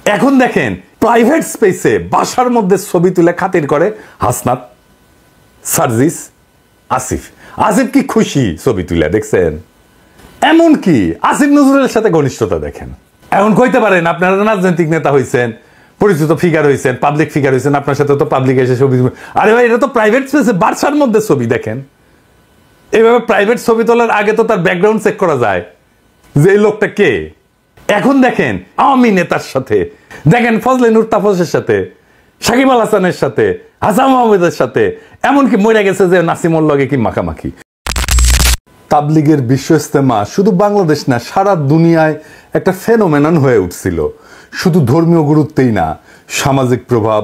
এখন দেখেন প্রাইভেট স্পেসে বাসার মধ্যে ছবি তুলে খাতির করে হাসনাত, সার্জিস, আসিফ। আসিফ কি খুশি ছবি তুলে, দেখছেন? এমন কি আসিফ নজরুলের সাথে ঘনিষ্ঠতা দেখেন। এখন কইতে পারেন আপনারা রাজনৈতিক নেতা হয়েছেন, পরিচিত ফিগার হয়েছেন, পাবলিক ফিগার হয়েছেন, আপনার সাথে তো পাবলিক এসে ছবি। আরে ভাই, এটা তো প্রাইভেট স্পেসে বাসার মধ্যে ছবি, দেখেন। এইভাবে প্রাইভেট ছবি তোলার আগে তো তার ব্যাকগ্রাউন্ড চেক করা যায় যে এই লোকটা কে। এখন দেখেন আওয়ামী নেতার সাথে, দেখেন ফজলে নূর তাপসের সাথে, সাকিব আল হাসানের সাথে, হাসান মাহমুদের সাথে, এমনকি মরে গেছে যে নাসিমুল লগে কি মাখামাখি। তাবলিগের বিশ্ব ইজতেমা শুধু বাংলাদেশ না, সারা দুনিয়ায় একটা ফেনোমেনন হয়ে উঠছিল। শুধু ধর্মীয় গুরুত্বেই না, সামাজিক প্রভাব,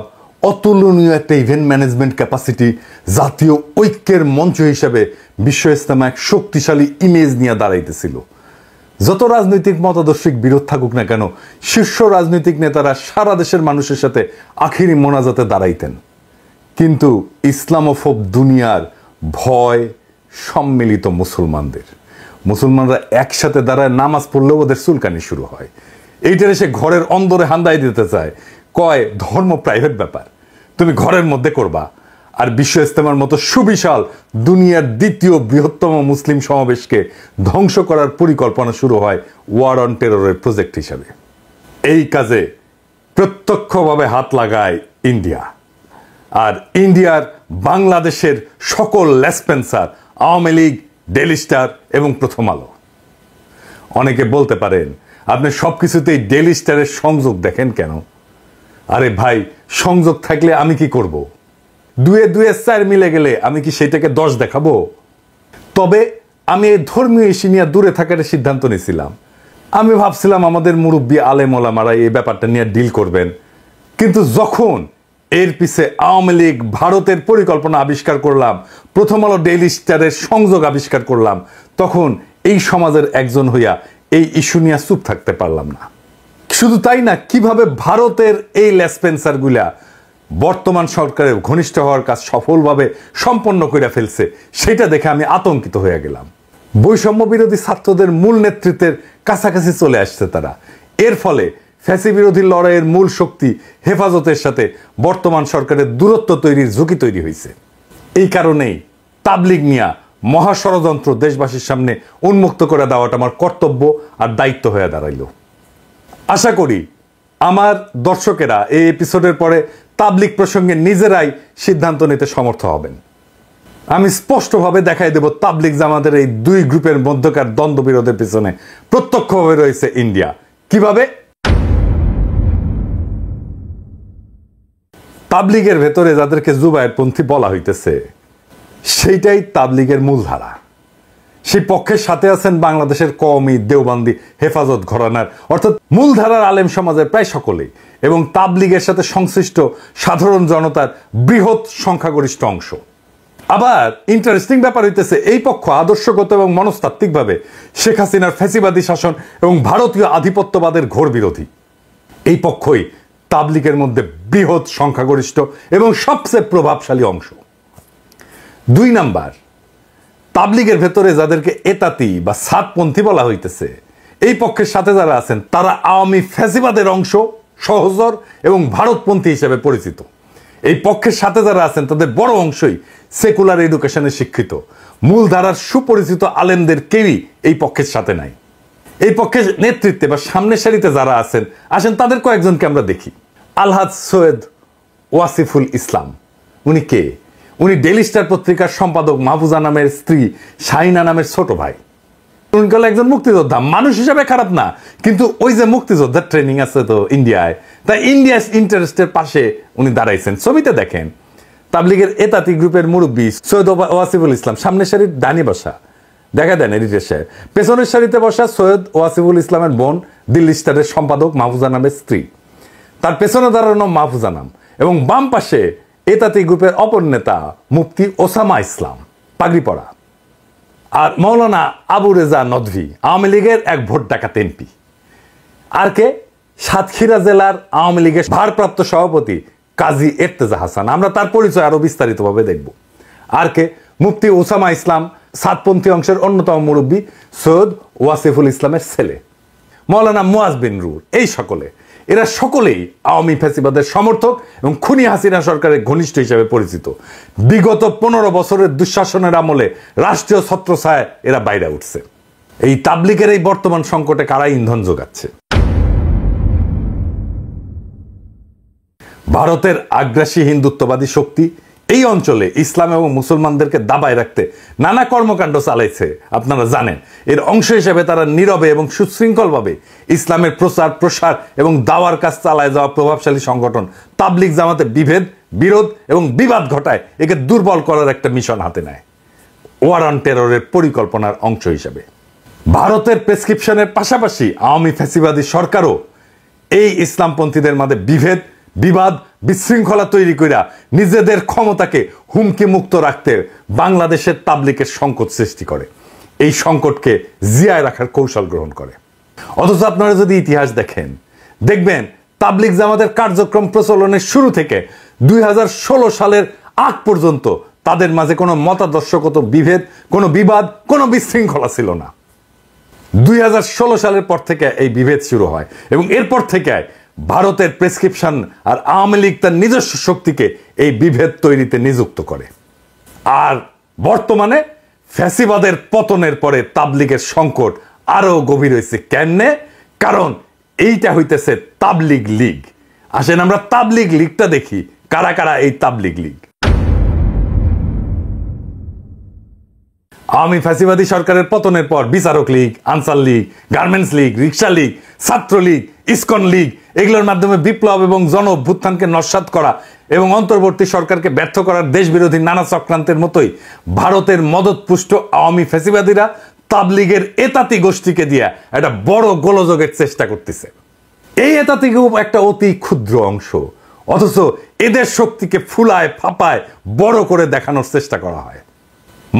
অতুলনীয় একটা ইভেন্ট ম্যানেজমেন্ট ক্যাপাসিটি, জাতীয় ঐক্যের মঞ্চ হিসেবে বিশ্ব ইজতেমা এক শক্তিশালী ইমেজ নিয়ে দাঁড়াইতেছিল। যত রাজনৈতিক মতাদর্শিক বিরোধ থাকুক না কেন, শীর্ষ রাজনৈতিক নেতারা সারা দেশের মানুষের সাথে আখিরি মোনাজাতে দাঁড়াইতেন। কিন্তু ইসলামোফোব দুনিয়ার ভয় সম্মিলিত মুসলমানরা একসাথে দাঁড়ায় নামাজ পড়লেও ওদের চুলকানি শুরু হয়। এইটার এসে ঘরের অন্দরে হান্দাই দিতে চায়, কয় ধর্ম প্রাইভেট ব্যাপার, তুমি ঘরের মধ্যে করবা। আর বিশ্ব ইজতেমার মতো সুবিশাল দুনিয়ার দ্বিতীয় বৃহত্তম মুসলিম সমাবেশকে ধ্বংস করার পরিকল্পনা শুরু হয় ওয়ার অন টেররের প্রজেক্ট হিসাবে। এই কাজে প্রত্যক্ষভাবে হাত লাগায় ইন্ডিয়া। আর ইন্ডিয়ার বাংলাদেশের সকল লেসপেন্সার, আওয়ামী লীগ, ডেইলি স্টার এবং প্রথম আলো। অনেকে বলতে পারেন আপনি সবকিছুতেই ডেইলি স্টারের সংযোগ দেখেন কেন? আরে ভাই, সংযোগ থাকলে আমি কি করব? দুয়ে দুয়ে চার মিলে গেলে আমি কি সেটাকে 10 দেখাবো? তবে আমি এই ধর্মীয় ইস্যু নিয়ে দূরে থাকার সিদ্ধান্ত নিয়েছিলাম। আমি ভাবছিলাম আমাদের মুরব্বী আলেম ওলামারা এই ব্যাপারটা নিয়ে ডিল করবেন। কিন্তু যখন এর পিছে আওয়ামী লীগ, ভারতের পরিকল্পনা আবিষ্কার করলাম, প্রথম আলো, ডেইলি স্টারের সংযোগ আবিষ্কার করলাম, তখন এই সমাজের একজন হইয়া এই ইস্যু নিয়ে চুপ থাকতে পারলাম না। শুধু তাই না, কিভাবে ভারতের এই লেসপেন্সারগুলা বর্তমান সরকারের ঘনিষ্ঠ হওয়ার কাজ সফলভাবে সম্পন্ন করে ফেলছে, সেটা দেখে আমি আতঙ্কিত হয়ে গেলাম। বৈষম্য বিরোধী ছাত্রদের মূল নেতৃত্বের কাছাকাছি চলে আসছে তারা। এর ফলে ফ্যাসি বিরোধী লড়াইয়ের মূল শক্তি হেফাজতের সাথে বর্তমান সরকারের দূরত্ব তৈরির ঝুঁকি তৈরি হয়েছে। এই কারণেই তাবলিগ নিয়া মহা ষড়যন্ত্র দেশবাসীর সামনে উন্মুক্ত করে দেওয়াটা আমার কর্তব্য আর দায়িত্ব হয়ে দাঁড়াইল। আশা করি আমার দর্শকেরা এই এপিসোডের পরে তাবলিগ প্রসঙ্গে নিজেরাই সিদ্ধান্ত নিতে সমর্থ হবেন। আমি স্পষ্টভাবে দেখাই দেব তাবলিগ জামাতের এই দুই গ্রুপের মধ্যকার দ্বন্দ্ব বিরোধের পিছনে প্রত্যক্ষভাবে রয়েছে ইন্ডিয়া। কিভাবে? তাবলিগের ভেতরে যাদেরকে জুবায়েরপন্থী বলা হইতেছে, সেইটাই তাবলিগের মূলধারা। সেই পক্ষের সাথে আছেন বাংলাদেশের কওমি, দেওবন্দি, হেফাজত ঘরানার অর্থাৎ মূলধারার আলেম সমাজের প্রায় সকলেই, এবং তাবলিগের সাথে সংশ্লিষ্ট সাধারণ জনতার বৃহৎ সংখ্যাগরিষ্ঠ অংশ। আবার ইন্টারেস্টিং ব্যাপার হইতেছে, এই পক্ষ আদর্শগত এবং মনস্তাত্ত্বিকভাবে শেখ হাসিনার ফ্যাসিবাদী শাসন এবং ভারতীয় আধিপত্যবাদের ঘোর বিরোধী। এই পক্ষই তাবলিগের মধ্যে বৃহৎ সংখ্যাগরিষ্ঠ এবং সবচেয়ে প্রভাবশালী অংশ। 2 নাম্বার, তাবলিগের ভেতরে যাদেরকে এতাতি বা সাতপন্থী বলা হইতেছে, এই পক্ষের সাথে যারা আছেন তারা আওয়ামী ফ্যাসিবাদের অংশ, সহচর এবং ভারতপন্থী হিসেবে পরিচিত। এই পক্ষের সাথে যারা আছেন তাদের বড় অংশই সেকুলার এডুকেশনে শিক্ষিত। মূলধারার সুপরিচিত আলেমদের কেউই এই পক্ষের সাথে নাই। এই পক্ষের নেতৃত্বে বা সামনের সারিতে যারা আছেন আসেন তাদের কয়েকজনকে আমরা দেখি। আলহাজ সৈয়দ ওয়াসিফুল ইসলাম, উনি কে? উনি ডেইলি স্টার পত্রিকার সম্পাদক মাহফুজা নামের স্ত্রী শাহিনা নামের ছোট ভাই। উনি হল একজন মুক্তিযোদ্ধা। মানুষ হিসাবে খারাপ না, কিন্তু ওই যে মুক্তিযোদ্ধার ট্রেনিং আছে তো ইন্ডিয়ায়, তাই ইন্ডিয়ার ইন্টারেস্টের পাশে উনি দাঁড়াইছেন। ছবিতে দেখেন তাবলিগের এতাতি গ্রুপের মুরব্বী সৈয়দ ওয়াসিফুল ইসলাম সামনের সারির ডানি বসা, দেখা দেন এডিটর সাহেব। পেছনের সারিতে বসা সৈয়দ ওয়াসিফুল ইসলামের বোন, দিল্লি স্টারের সম্পাদক মাহফুজা নামের স্ত্রী, তার পেছনে দাঁড়ানো মাহফুজা নাম, এবং বাম পাশে এতাতি গ্রুপের অপর নেতা মুফতি ওসামা ইসলাম, পাগড়ি পরা, আর মৌলানা আবু রেজা নদভী, আওয়ামী লীগের এক ভোট ডাকাত এমপি। আর কে? সাতক্ষীরা জেলার আওয়ামী লীগের ভারপ্রাপ্ত সভাপতি কাজী এর্তেজা হাসান। আমরা তার পরিচয় আরো বিস্তারিতভাবে দেখব। আর কে? মুফতি ওসামা ইসলাম, সাতপন্থী অংশের অন্যতম মুরব্বী সৈয়দ ওয়াসিফুল ইসলামের ছেলে, মৌলানা মুয়াজ বিন রুর। এই সকলে এরা সকলেই আওয়ামী ফ্যাসিবাদের সমর্থক এবং খুনি হাসিনা সরকারের ঘনিষ্ঠ হিসেবে পরিচিত। বিগত 15 বছরের দুঃশাসনের আমলে রাষ্ট্রীয় ছত্রছায়ায় এরা বাইরে উঠছে। এই তাবলিগের এই বর্তমান সংকটে কারা ইন্ধন যোগাচ্ছে? ভারতের আগ্রাসী হিন্দুত্ববাদী শক্তি এই অঞ্চলে ইসলাম এবং মুসলমানদেরকে দাবায় রাখতে নানা কর্মকাণ্ড চালাইছে, আপনারা জানেন। এর অংশ হিসেবে তারা নীরবে এবং সুশৃঙ্খলভাবে ইসলামের প্রচার প্রসার এবং দাওয়ার কাজ চালায় যাওয়া প্রভাবশালী সংগঠন তাবলিগ জামাতে বিভেদ, বিরোধ এবং বিবাদ ঘটায় একে দুর্বল করার একটা মিশন হাতে নেয়, ওয়ার অন টেররের পরিকল্পনার অংশ হিসেবে। ভারতের প্রেসক্রিপশনের পাশাপাশি আওয়ামী ফ্যাসিবাদী সরকারও এই ইসলামপন্থীদের মাঝে বিভেদ, বিবাদ, বিশৃঙ্খলা তৈরি কইরা নিজেদের ক্ষমতাকে হুমকি মুক্ত রাখতে বাংলাদেশের তাবলিগের সংকট সৃষ্টি করে, এই সংকটকে জিয়ায় রাখার কৌশল গ্রহণ করে। অথচ আপনারা যদি ইতিহাস দেখেন, দেখবেন তাবলিগ জামাতের কার্যক্রম প্রচলনের শুরু থেকে 2016 সালের আগ পর্যন্ত তাদের মাঝে কোনো মতাদর্শগত বিভেদ, কোনো বিবাদ, কোনো বিশৃঙ্খলা ছিল না। 2016 সালের পর থেকে এই বিভেদ শুরু হয় এবং এরপর থেকে ভারতের প্রেসক্রিপশন আর আওয়ামী লীগ তার নিজস্ব শক্তিকে এই বিভেদ তৈরিতে নিযুক্ত করে। আর বর্তমানে ফ্যাসিবাদের পতনের পরে তাবলিগের সংকট আরো গভীর হয়েছে। কেমনে? কারণ এইটা হইতেছে তাবলিগ লীগ। আসেন আমরা তাবলিগ লীগটা দেখি, কারা কারা এই তাবলিগ লীগ। আওয়ামী ফ্যাসিবাদী সরকারের পতনের পর বিচারক লীগ, আনসার লীগ, গার্মেন্টস লীগ, রিক্সা লীগ, ছাত্রলীগ, ইসকন লীগ এগুলোর মাধ্যমে বিপ্লব এবং জন অভ্যুত্থানকে নস্যাৎ করা এবং অন্তর্বর্তী সরকারকে ব্যর্থ করার দেশবিরোধী নানা চক্রান্তের মতোই ভারতের মদতপুষ্ট আওয়ামী ফ্যাসিবাদীরা তাবলিগের এতাতি গোষ্ঠীকে দিয়া একটা বড় গোলযোগের চেষ্টা করতেছে। এই এতাতি গ্রুপ একটা অতি ক্ষুদ্র অংশ, অথচ এদের শক্তিকে ফুলায় ফাপায় বড় করে দেখানোর চেষ্টা করা হয়।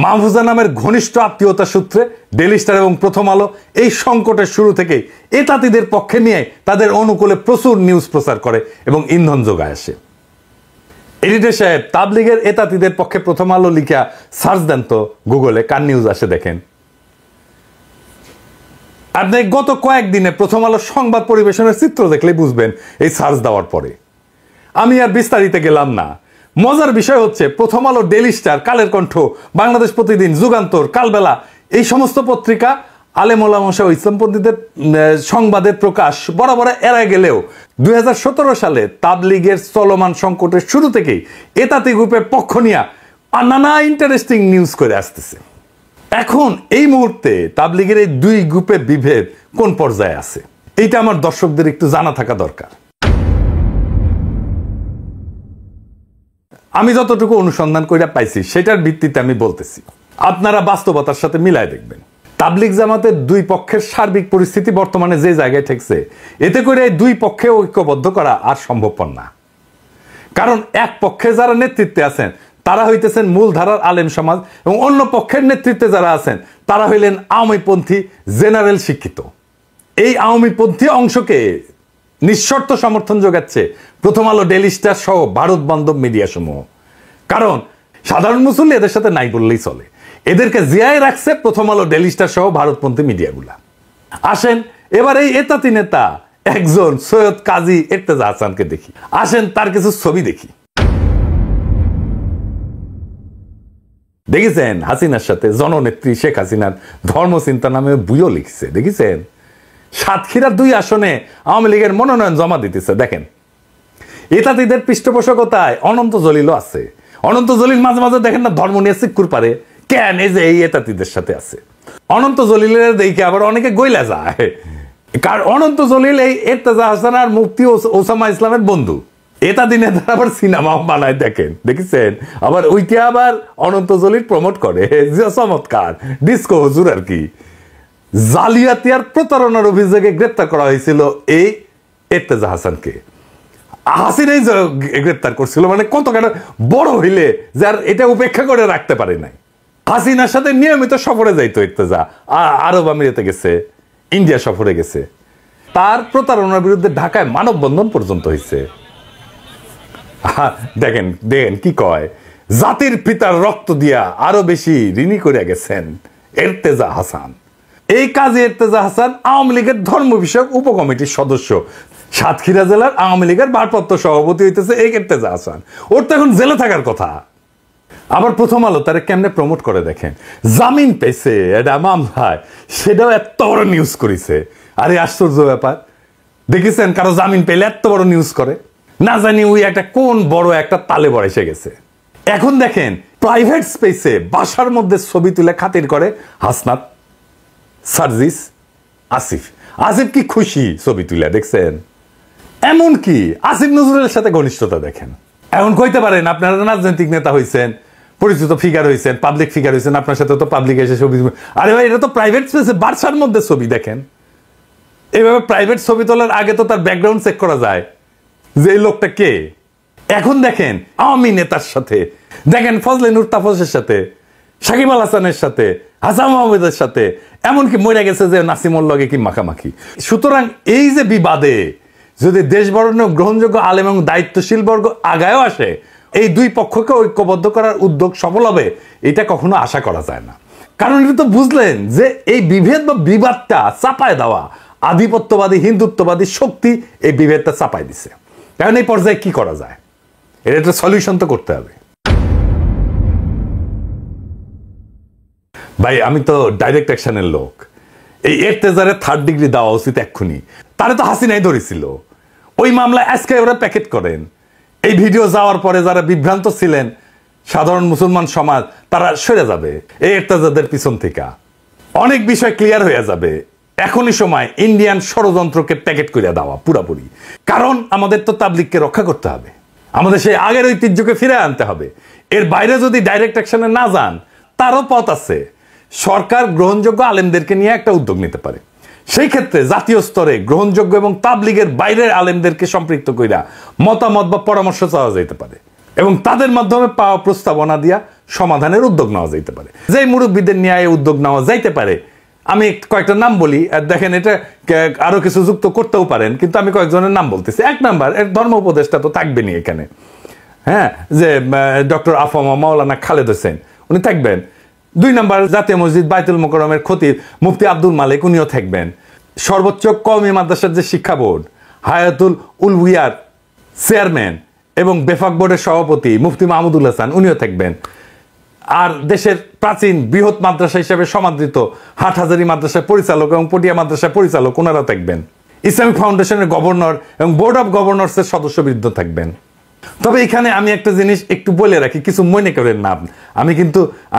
মাহফুজা নামের ঘনিষ্ঠ আত্মীয়তা সূত্রে ডেইলি স্টার এবং প্রথম আলো এই সংকটের শুরু থেকেই এতাতিদের পক্ষে নিয়ে তাদের অনুকূলে প্রচুর নিউজ প্রচার করে এবং ইন্ধন যোগায় আসে। এডিটর সাহেব, তাবলিগের এতাতিদের পক্ষে প্রথম আলো লিখা সার্চ দেন তো গুগলে, কার নিউজ আসে দেখেন। আপনি গত কয়েকদিনে প্রথম আলো সংবাদ পরিবেশনের চিত্র দেখলে বুঝবেন এই সার্চ দেওয়ার পরে। আমি আর বিস্তারিত গেলাম না। মজার বিষয় হচ্ছে প্রথম আলো, ডেইলি স্টার, কালের কণ্ঠ, বাংলাদেশ প্রতিদিন, যুগান্তর, কালবেলা এই সমস্ত পত্রিকা আলেম ওলামা ও ইসলামপন্থীদের সংবাদের প্রকাশ বরাবর এড়ায় গেলেও 2017 সালে তাবলিগের চলমান সংকটের শুরু থেকেই এতাতি গ্রুপের পক্ষ নিয়ে নানা ইন্টারেস্টিং নিউজ করে আসতেছে। এখন এই মুহূর্তে তাবলিগের এই দুই গ্রুপের বিভেদ কোন পর্যায়ে আছে, এইটা আমার দর্শকদের একটু জানা থাকা দরকার। আমি যতটুকু অনুসন্ধান করে পাইছি সেটার ভিত্তিতে আমি বলতেছি, আপনারা বাস্তবতার সাথে মিলায় দেখবেন। তাবলিগ জামাতের দুই পক্ষের সার্বিক পরিস্থিতি বর্তমানে যে জায়গায় ঠেকছে, এতে করে এই দুই পক্ষে ঐক্যবদ্ধ করা আর সম্ভবপর না। কারণ এক পক্ষে যারা নেতৃত্বে আছেন তারা হইতেছেন মূলধারার আলেম সমাজ এবং অন্য পক্ষের নেতৃত্বে যারা আছেন তারা হইলেন আওয়ামীপন্থী জেনারেল শিক্ষিত। এই আওয়ামীপন্থী অংশকে নিঃশর্ত সমর্থন যোগাচ্ছে প্রথম আলো, ডেইলি স্টার সহ ভারত বান্ধব মিডিয়া সমূহ। কারণ সাধারণ মুসল্লি এদের সাথে নাই বললেই চলে, এদেরকে জিয়ায় রাখছে প্রথম আলো, ডেইলি স্টার সহ ভারতপন্থী মিডিয়াগুলা। আসেন এবার এই এতাতি নেতা একজন সৈয়দ কাজী ইর্তেজা হাসানকে দেখি। আসেন তার কিছু ছবি দেখি। দেখেছেন হাসিনার সাথে জননেত্রী শেখ হাসিনার ধর্মচিন্তা নামে বইও লিখছে, দেখেছেন? সাতক্ষীরার 2 আসনে আওয়ামী লীগের মনোনয়ন জমা দিতেছে। দেখেন এতাতিদের পৃষ্ঠপোষকতায় অনন্ত জলিলও আছে। অনন্ত জলিল মাঝে মাঝে দেখেন না ধর্ম নিয়ে চিক্কুর পারে, কেন? এই যে এই এতাতিদের সাথে আছে। অনন্ত জলিলের দেখে আবার অনেকে গইলা যায়, কারণ অনন্ত জলিল এই ইর্তেজা হাসান আর মুফতি ওসামা ইসলামের বন্ধু। এতাতি নেতারা আবার সিনেমাও বানায়, দেখেন, দেখেছেন? আবার ওইটা আবার অনন্ত জলিল প্রমোট করে, চমৎকার ডিস্কো হুজুর আর কি। জালিয়াতি আর প্রতারণার অভিযোগে গ্রেপ্তার করা হয়েছিল এই ইর্তেজা হাসানকে। হাসিনাই গ্রেপ্তার করছিল, মানে কত কেন বড় হইলে যার এটা উপেক্ষা করে রাখতে পারে নাই। হাসিনার সাথে নিয়মিত সফরে যাইতো ইর্তেজা, আরব আমিরাতে গেছে, ইন্ডিয়া সফরে গেছে। তার প্রতারণার বিরুদ্ধে ঢাকায় মানববন্ধন পর্যন্ত হয়েছে। দেখেন দেখেন কি কয়, জাতির পিতার রক্ত দিয়া আরো বেশি ঋণী করে গেছেন ইর্তেজা হাসান। এই কাজী ইর্তেজা হাসান আওয়ামী লীগের ধর্ম বিষয়ক উপকমিটির সদস্য। সাতক্ষীরা জেলার আওয়ামী লীগের ভারপ্রাপ্ত সভাপতি হইতেছে এই এরতেজা হাসান। ওর তো এখন জেলে থাকার কথা। আবার প্রথম আলো তারা কেমনে প্রমোট করে দেখেন, জামিন পেয়েছে এটা মামলায়, সেটাও এত বড় নিউজ করেছে। আরে আশ্চর্য ব্যাপার, দেখেছেন কারো জামিন পেলে এত বড় নিউজ করে? না জানি ওই একটা কোন বড় একটা তালে বড়াইসে গেছে। এখন দেখেন প্রাইভেট স্পেসে বাসার মধ্যে ছবি তুলে খাতির করে হাসনাত, সার্জিস, আসিফ। আসিফ কি খুশি ছবি তুলে, দেখছেন? এমন কি আসিফ নজরুলের সাথে ঘনিষ্ঠতা দেখেন। এখন কইতে পারেন আপনারা রাজনৈতিক নেতা হয়েছেন, পরিচিত ফিগার হয়েছেন, পাবলিক ফিগার হয়েছেন, আপনার সাথে তো পাবলিক এসে ছবি। আরে ভাই, এটা তো প্রাইভেট স্পেসে বাসার মধ্যে ছবি। দেখেন এইভাবে প্রাইভেট ছবি তোলার আগে তো তার ব্যাকগ্রাউন্ড চেক করা যায় যে এই লোকটা কে। এখন দেখেন আওয়ামী নেতার সাথে, দেখেন ফজলে নূর তাপসের সাথে, সাকিব আল হাসানের সাথে, হাসান মাহমুদের সাথে, এমনকি মরে গেছে যে নাসিমুল লগে কি মাখামাখি। সুতরাং এই যে বিবাদে যদি দেশ বরণ্য গ্রহণযোগ্য আলেম এবং দায়িত্বশীল বর্গ আগায়ও আসে, এই দুই পক্ষকে ঐক্যবদ্ধ করার উদ্যোগ সফল হবে এটা কখনো আশা করা যায় না। কারণ এটা তো বুঝলেন যে এই বিভেদ বা বিবাদটা চাপায় দেওয়া আধিপত্যবাদী হিন্দুত্ববাদী শক্তি এই বিভেদটা চাপায় দিছে। এখন এই পর্যায়ে কি করা যায়, এর একটা সলিউশন তো করতে হবে। ভাই আমি তো ডাইরেক্ট অ্যাকশনের লোক, এই এরতেজারে 3rd ডিগ্রি দেওয়া উচিত এক্ষুনি। তারে তো হাসিনাই ধরেছিল, ওই মামলা আজকে ওরা প্যাকেট করেন। এই ভিডিও যাওয়ার পরে যারা বিভ্রান্ত ছিলেন সাধারণ মুসলমান সমাজ, তারা সরে যাবে এই এরতেজাদের পিছন থেকে, অনেক বিষয় ক্লিয়ার হয়ে যাবে। এখনই সময় ইন্ডিয়ান ষড়যন্ত্রকে প্যাকেট করে দেওয়া পুরাপুরি। কারণ আমাদের তো তাবলিগকে রক্ষা করতে হবে, আমাদের সেই আগের ঐতিহ্যকে ফিরে আনতে হবে। এর বাইরে যদি ডাইরেক্ট অ্যাকশনে না যান, তারও পথ আছে। সরকার গ্রহণযোগ্য আলেমদেরকে নিয়ে একটা উদ্যোগ নিতে পারে। সেই ক্ষেত্রে জাতীয় স্তরে গ্রহণযোগ্য এবং তাবলিগের বাইরের আলেমদেরকে সম্পৃক্ত কইরা মতামত বা পরামর্শ চাওয়া যেতে পারে এবং তাদের মাধ্যমে পাওয়া প্রস্তাবনা দিয়া সমাধানের উদ্যোগ নেওয়া যেতে পারে। যে মুরব্বীদের নিয়ে উদ্যোগ নেওয়া যাইতে পারে, আমি কয়েকটা নাম বলি, দেখেন এটা আরো কিছু যুক্ত করতেও পারেন, কিন্তু আমি কয়েকজনের নাম বলতেছি। 1 নাম্বার, এর ধর্ম উপদেষ্টা তো থাকবেনই এখানে, হ্যাঁ, যে ডক্টর আফামা মাওলানা খালেদ হোসেন, উনি থাকবেন। 2 নাম্বার, জাতীয় মসজিদ বাইতুল মোকাররমের খতিব মুফতি আব্দুল মালিক, উনিও থাকবেন। সর্বোচ্চ কওমি মাদ্রাসার যে শিক্ষা বোর্ড, হায়াতুল উলহিয়ার চেয়ারম্যান এবং বেফাক বোর্ডের সভাপতি মুফতি মাহমুদুল হাসান, উনিও থাকবেন। আর দেশের প্রাচীন বৃহৎ মাদ্রাসা হিসেবে সমাদৃত হাটহাজারী মাদ্রাসার পরিচালক এবং পটিয়া মাদ্রাসার পরিচালক, ওনারা থাকবেন। ইসলামিক ফাউন্ডেশনের গভর্নর এবং বোর্ড অফ গভর্নর্সের সদস্যবৃন্দ থাকবেন। তবে এখানে আমি একটা জিনিস একটু বলে রাখি, কিছু মনে করেন না।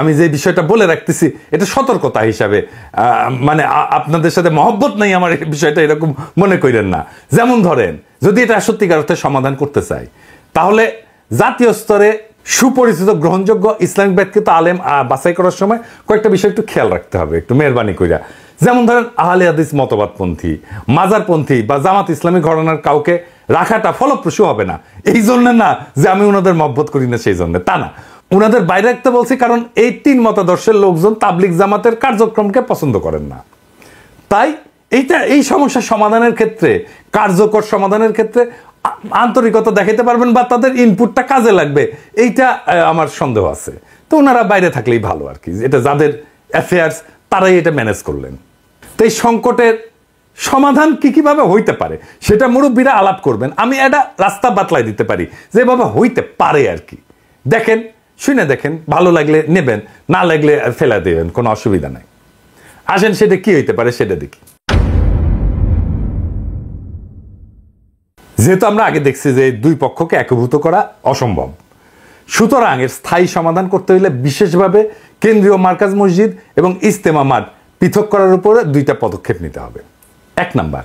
আমি যে বিষয়টা বলে রাখতেছি এটা সতর্কতা হিসাবে, মানে আপনাদের সাথে মহব্বত নাই আমার এই বিষয়টা এরকম মনে করেন না। যেমন ধরেন, যদি এটা সত্যিকার অর্থে সমাধান করতে চাই, তাহলে জাতীয় স্তরে সুপরিচিত গ্রহণযোগ্য ইসলামিক ব্যাখ্যিত আলেম বাছাই করার সময় কয়েকটা বিষয় একটু খেয়াল রাখতে হবে, একটু মেহরবানি কইরা। যেমন ধরেন আহলে হাদিস মতবাদপন্থী, মাজারপন্থী বা জামাত ইসলামী ঘরানার কাউকে রাখাটা ফলপ্রসূ হবে না। এই জন্য না যে আমি ওনাদের মহব্বত করি না, সেই জন্য তা না, ওনাদের বাইরে রাখতে বলছি কারণ এই 3 মতাদর্শের লোকজন তাবলিগ জামাতের কার্যক্রমকে পছন্দ করেন না। তাই এই সমস্যা সমাধানের ক্ষেত্রে, কার্যকর সমাধানের ক্ষেত্রে আন্তরিকতা দেখাতে পারবেন বা তাদের ইনপুটটা কাজে লাগবে, এইটা আমার সন্দেহ আছে। তো ওনারা বাইরে থাকলেই ভালো আর কি, এটা যাদের অ্যাফেয়ার্স তারাই এটা ম্যানেজ করলেন। তো এই সংকটের সমাধান কিভাবে হইতে পারে সেটা মুরব্বীরা আলাপ করবেন। আমি এটা রাস্তা বাতলাই দিতে পারি যেভাবে হইতে পারে আর কি। দেখেন, শুনে দেখেন, ভালো লাগলে নেবেন, না লাগলে ফেলা দেবেন, কোনো অসুবিধা নাই। আসেন সেটা কি হইতে পারে সেটা দেখি। যেহেতু আমরা আগে দেখছি যে 2 পক্ষকে একীভূত করা অসম্ভব, সুতরাং এর স্থায়ী সমাধান করতে হলে বিশেষভাবে কেন্দ্রীয় মার্কাজ মসজিদ এবং ইজতেমা মাঠ পৃথক করার উপরে 2টা পদক্ষেপ নিতে হবে। 1 নাম্বার,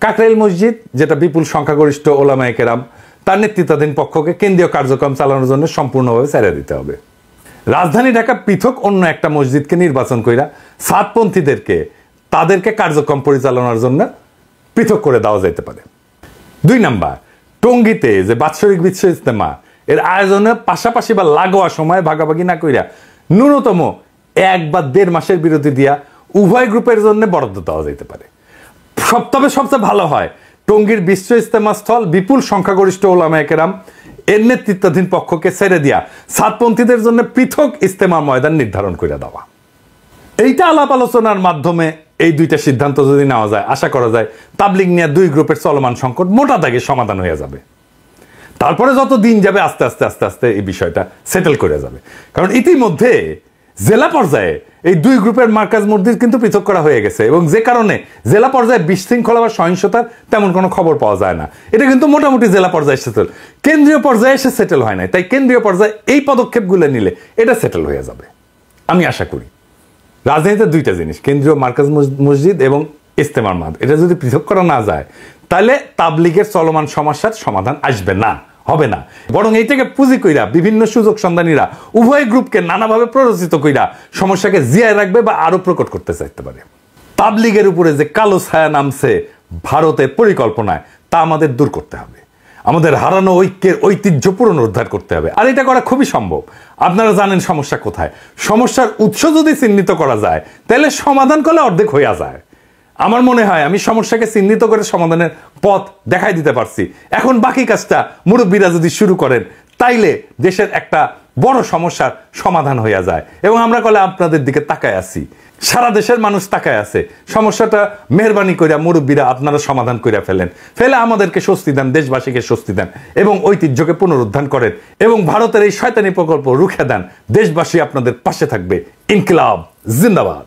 কাকরাইল মসজিদ, যেটা বিপুল সংখ্যাগরিষ্ঠ ওলামায়ে কেরাম, তার নেতৃত্বাধীন পক্ষকে কেন্দ্রীয় কার্যক্রম চালানোর জন্য সম্পূর্ণভাবে ছেড়ে দিতে হবে। রাজধানী ঢাকা পৃথক অন্য একটা মসজিদকে নির্বাচন কইরা সাতপন্থীদেরকে তাদেরকে কার্যক্রম পরিচালনার জন্য পৃথক করে দেওয়া যেতে পারে। 2 নাম্বার, টঙ্গীতে যে বাৎসরিক বিশ্ব ইজতেমা, এর আয়োজনের পাশাপাশি বা লাগোয়া সময় ভাগাভাগি না কইরা ন্যূনতম 1 বা 1.5 মাসের বিরতি দিয়া উভয় গ্রুপের জন্য বরাদ্দ দেওয়া যেতে পারে। তবে সবচেয়ে ভালো হয় টঙ্গীর বিশ্ব ইজতেমা স্থল বিপুল সংখ্যাগরিষ্ঠ ওলামায়ে কেরাম এর নেতৃত্বাধীন পক্ষকে ছেড়ে দিয়া সাতপন্থীদের জন্য পৃথক ইজতেমা ময়দান নির্ধারণ করে দেওয়া। এইটা আলাপ আলোচনার মাধ্যমে এই দুইটা সিদ্ধান্ত যদি নেওয়া যায়, আশা করা যায় তাবলিগ নিয়ে দুই গ্রুপের চলমান সংকট মোটা দাগে সমাধান হয়ে যাবে। তারপরে যত দিন যাবে আস্তে আস্তে আস্তে আস্তে এই বিষয়টা সেটেল করে যাবে। কারণ ইতিমধ্যে জেলা পর্যায়ে এই দুই গ্রুপের মার্কাজ মসজিদ কিন্তু পৃথক করা হয়ে গেছে, এবং যে কারণে জেলা পর্যায়ে বিশৃঙ্খলা বা সহিংসতার তেমন কোনো খবর পাওয়া যায় না। এটা কিন্তু মোটামুটি জেলা পর্যায়ে সেটেল, কেন্দ্রীয় পর্যায়ে এসে সেটেল হয় নাই। তাই কেন্দ্রীয় পর্যায়ে এই পদক্ষেপগুলো নিলে এটা সেটেল হয়ে যাবে আমি আশা করি। রাজনীতিতে দুইটা জিনিস, কেন্দ্রীয় মার্কাজ মসজিদ এবং ইজতেমার মাঠ, এটা যদি পৃথক করা না যায় তাহলে তাবলিগের চলমান সমস্যার সমাধান আসবে না, হবে না। বরং এইটাকে পুঁজি কইরা বিভিন্ন সুযোগ সন্ধানীরা উভয় গ্রুপকে নানাভাবে প্ররোচিত কইরা সমস্যাকে জিয়ায় রাখবে বা আরো প্রকট করতে চাইতে পারে। তাবলিগের উপরে যে কালো ছায়া নামছে ভারতের পরিকল্পনায়, তা আমাদের দূর করতে হবে। আমাদের হারানো ঐক্যের ঐতিহ্য পুনরুদ্ধার করতে হবে, আর এটা করা খুবই সম্ভব। আপনারা জানেন সমস্যা কোথায়। সমস্যার উৎস যদি চিহ্নিত করা যায় তাহলে সমাধান করলে অর্ধেক হইয়া যায়। আমার মনে হয় আমি সমস্যাকে চিহ্নিত করে সমাধানের পথ দেখাই দিতে পারছি। এখন বাকি কাজটা মুরব্বীরা যদি শুরু করেন তাইলে দেশের একটা বড় সমস্যার সমাধান হইয়া যায়। এবং আমরা কলে আপনাদের দিকে তাকায় আছি, সারা দেশের মানুষ তাকায় আছে। সমস্যাটা মেহরবানি কইরা মুরব্বীরা আপনারা সমাধান কইরা ফেলে আমাদেরকে স্বস্তি দেন, দেশবাসীকে স্বস্তি দেন এবং ঐতিহ্যকে পুনরুদ্ধার করেন এবং ভারতের এই শয়তানি প্রকল্প রুখে দেন। দেশবাসী আপনাদের পাশে থাকবে। ইনকিলাব জিন্দাবাদ।